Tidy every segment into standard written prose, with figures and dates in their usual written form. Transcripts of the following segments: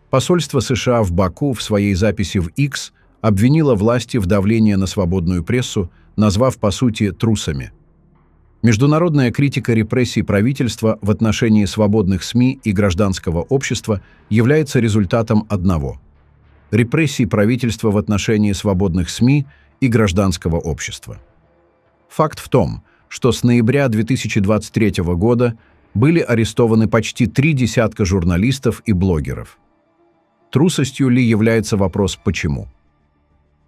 Посольство США в Баку в своей записи в X обвинило власти в давлении на свободную прессу, назвав по сути трусами. Международная критика репрессий правительства в отношении свободных СМИ и гражданского общества является результатом одного – репрессий правительства в отношении свободных СМИ и гражданского общества. Факт в том, что с ноября 2023 года были арестованы почти 3 десятка журналистов и блогеров. Трусостью ли является вопрос «почему?»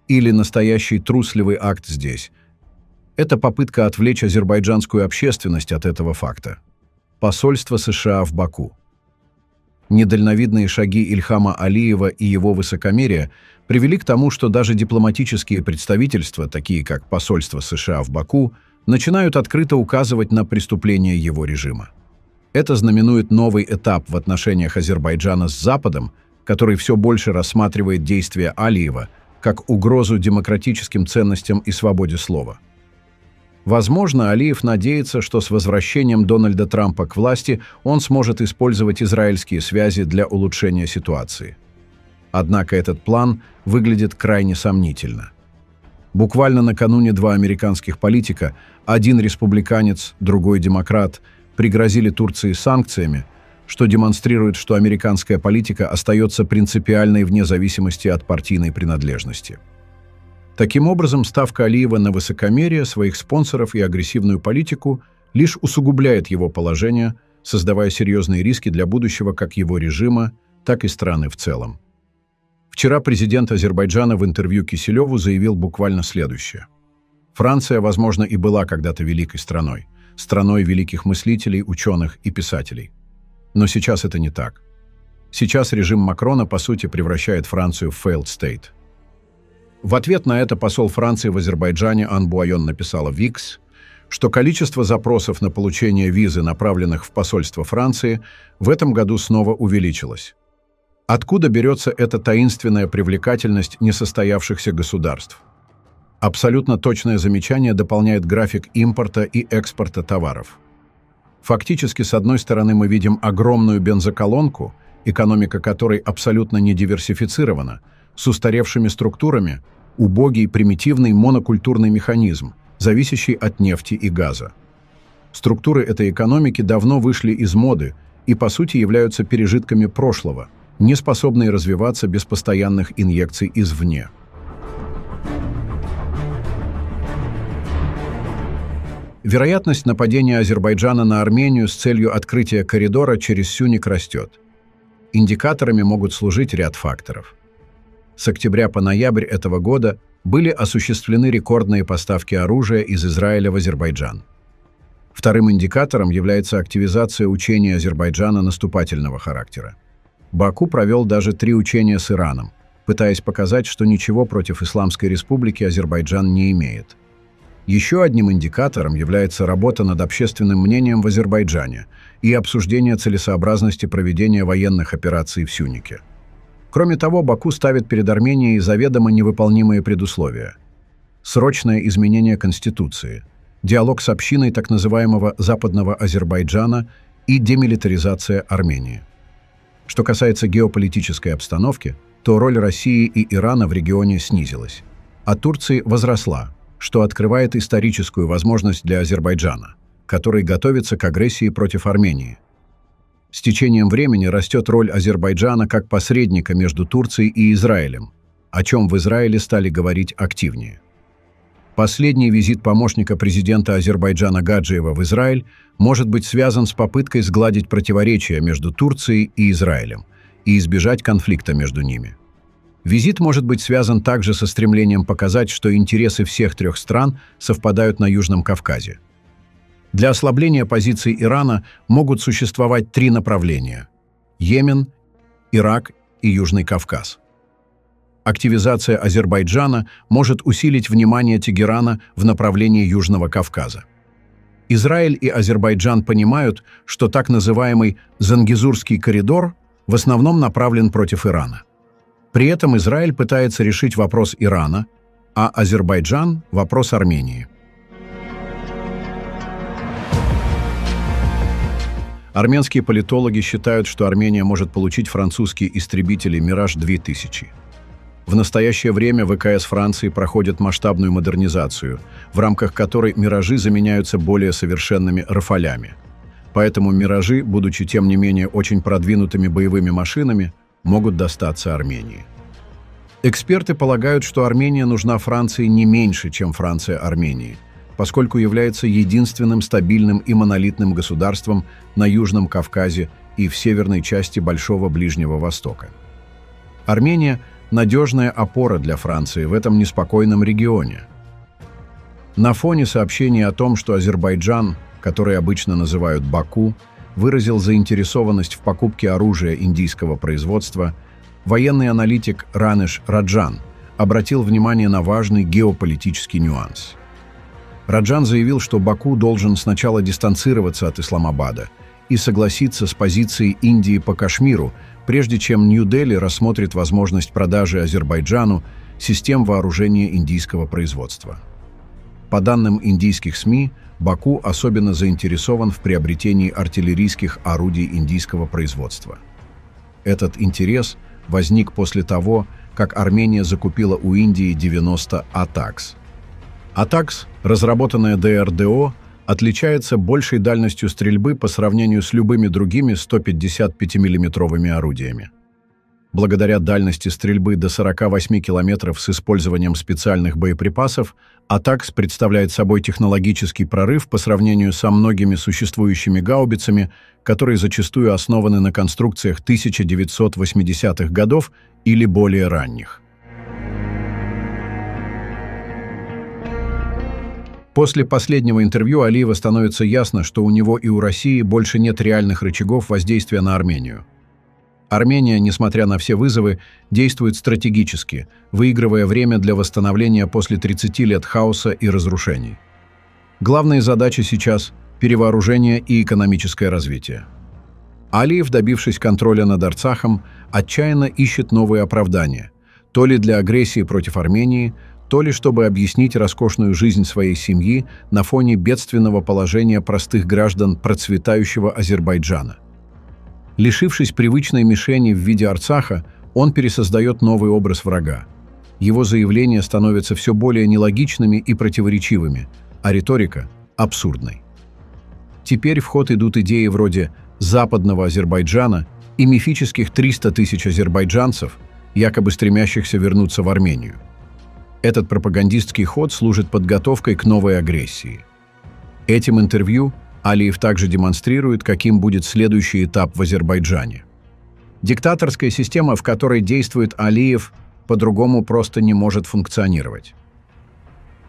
Или настоящий трусливый акт здесь? Это попытка отвлечь азербайджанскую общественность от этого факта. Посольство США в Баку. Недальновидные шаги Ильхама Алиева и его высокомерие привели к тому, что даже дипломатические представительства, такие как посольство США в Баку, начинают открыто указывать на преступления его режима. Это знаменует новый этап в отношениях Азербайджана с Западом, который все больше рассматривает действия Алиева как угрозу демократическим ценностям и свободе слова. Возможно, Алиев надеется, что с возвращением Дональда Трампа к власти он сможет использовать израильские связи для улучшения ситуации. Однако этот план выглядит крайне сомнительно. Буквально накануне два американских политика, один республиканец, другой демократ, пригрозили Турции санкциями, что демонстрирует, что американская политика остается принципиальной вне зависимости от партийной принадлежности. Таким образом, ставка Алиева на высокомерие своих спонсоров и агрессивную политику лишь усугубляет его положение, создавая серьезные риски для будущего как его режима, так и страны в целом. Вчера президент Азербайджана в интервью Киселеву заявил буквально следующее. Франция, возможно, и была когда-то великой страной, страной великих мыслителей, ученых и писателей. Но сейчас это не так. Сейчас режим Макрона, по сути, превращает Францию в failed state. В ответ на это посол Франции в Азербайджане Ан Буайон написала в X, что количество запросов на получение визы, направленных в посольство Франции, в этом году снова увеличилось. Откуда берется эта таинственная привлекательность несостоявшихся государств? Абсолютно точное замечание дополняет график импорта и экспорта товаров. Фактически, с одной стороны, мы видим огромную бензоколонку, экономика которой абсолютно не диверсифицирована, с устаревшими структурами, убогий, примитивный монокультурный механизм, зависящий от нефти и газа. Структуры этой экономики давно вышли из моды и, по сути, являются пережитками прошлого, не способные развиваться без постоянных инъекций извне. Вероятность нападения Азербайджана на Армению с целью открытия коридора через Сюник растет. Индикаторами могут служить ряд факторов. С октября по ноябрь этого года были осуществлены рекордные поставки оружия из Израиля в Азербайджан. Вторым индикатором является активизация учений Азербайджана наступательного характера. Баку провел даже 3 учения с Ираном, пытаясь показать, что ничего против Исламской Республики Азербайджан не имеет. Еще одним индикатором является работа над общественным мнением в Азербайджане и обсуждение целесообразности проведения военных операций в Сюнике. Кроме того, Баку ставит перед Арменией заведомо невыполнимые предусловия. Срочное изменение Конституции, диалог с общиной так называемого Западного Азербайджана и демилитаризация Армении. Что касается геополитической обстановки, то роль России и Ирана в регионе снизилась, а Турции возросла, что открывает историческую возможность для Азербайджана, который готовится к агрессии против Армении. С течением времени растет роль Азербайджана как посредника между Турцией и Израилем, о чем в Израиле стали говорить активнее. Последний визит помощника президента Азербайджана Гаджиева в Израиль может быть связан с попыткой сгладить противоречия между Турцией и Израилем и избежать конфликта между ними. Визит может быть связан также со стремлением показать, что интересы всех 3 стран совпадают на Южном Кавказе. Для ослабления позиций Ирана могут существовать 3 направления – Йемен, Ирак и Южный Кавказ. Активизация Азербайджана может усилить внимание Тегерана в направлении Южного Кавказа. Израиль и Азербайджан понимают, что так называемый Зангезурский коридор в основном направлен против Ирана. При этом Израиль пытается решить вопрос Ирана, а Азербайджан – вопрос Армении. Армянские политологи считают, что Армения может получить французские истребители «Мираж-2000». В настоящее время ВКС Франции проходит масштабную модернизацию, в рамках которой «Миражи» заменяются более совершенными «Рафалями». Поэтому «Миражи», будучи тем не менее очень продвинутыми боевыми машинами, могут достаться Армении. Эксперты полагают, что Армения нужна Франции не меньше, чем Франция Армении, поскольку является единственным стабильным и монолитным государством на Южном Кавказе и в северной части Большого Ближнего Востока. Армения – надежная опора для Франции в этом неспокойном регионе. На фоне сообщений о том, что Азербайджан, который обычно называют Баку, выразил заинтересованность в покупке оружия индийского производства, военный аналитик Ранеш Раджан обратил внимание на важный геополитический нюанс. Раджан заявил, что Баку должен сначала дистанцироваться от Исламабада и согласиться с позицией Индии по Кашмиру, прежде чем Нью-Дели рассмотрит возможность продажи Азербайджану систем вооружения индийского производства. По данным индийских СМИ, Баку особенно заинтересован в приобретении артиллерийских орудий индийского производства. Этот интерес возник после того, как Армения закупила у Индии 90 «Атакс». «Атакс», разработанная ДРДО, отличается большей дальностью стрельбы по сравнению с любыми другими 155-мм орудиями. Благодаря дальности стрельбы до 48 км с использованием специальных боеприпасов, «Атакс» представляет собой технологический прорыв по сравнению со многими существующими гаубицами, которые зачастую основаны на конструкциях 1980-х годов или более ранних. После последнего интервью Алиева становится ясно, что у него и у России больше нет реальных рычагов воздействия на Армению. Армения, несмотря на все вызовы, действует стратегически, выигрывая время для восстановления после 30 лет хаоса и разрушений. Главные задачи сейчас – перевооружение и экономическое развитие. Алиев, добившись контроля над Арцахом, отчаянно ищет новые оправдания, то ли для агрессии против Армении, то ли чтобы объяснить роскошную жизнь своей семьи на фоне бедственного положения простых граждан процветающего Азербайджана. Лишившись привычной мишени в виде Арцаха, он пересоздает новый образ врага. Его заявления становятся все более нелогичными и противоречивыми, а риторика – абсурдной. Теперь в ход идут идеи вроде «западного Азербайджана» и мифических 300 тысяч азербайджанцев, якобы стремящихся вернуться в Армению. Этот пропагандистский ход служит подготовкой к новой агрессии. Этим интервью Алиев также демонстрирует, каким будет следующий этап в Азербайджане. Диктаторская система, в которой действует Алиев, по-другому просто не может функционировать.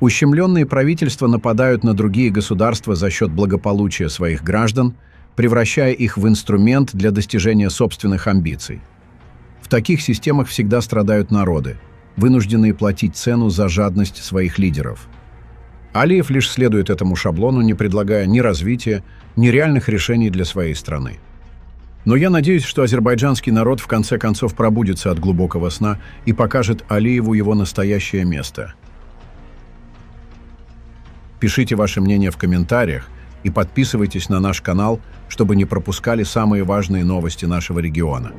Ущемленные правительства нападают на другие государства за счет благополучия своих граждан, превращая их в инструмент для достижения собственных амбиций. В таких системах всегда страдают народы, вынужденные платить цену за жадность своих лидеров. Алиев лишь следует этому шаблону, не предлагая ни развития, ни реальных решений для своей страны. Но я надеюсь, что азербайджанский народ в конце концов пробудится от глубокого сна и покажет Алиеву его настоящее место. Пишите ваше мнение в комментариях и подписывайтесь на наш канал, чтобы не пропускали самые важные новости нашего региона.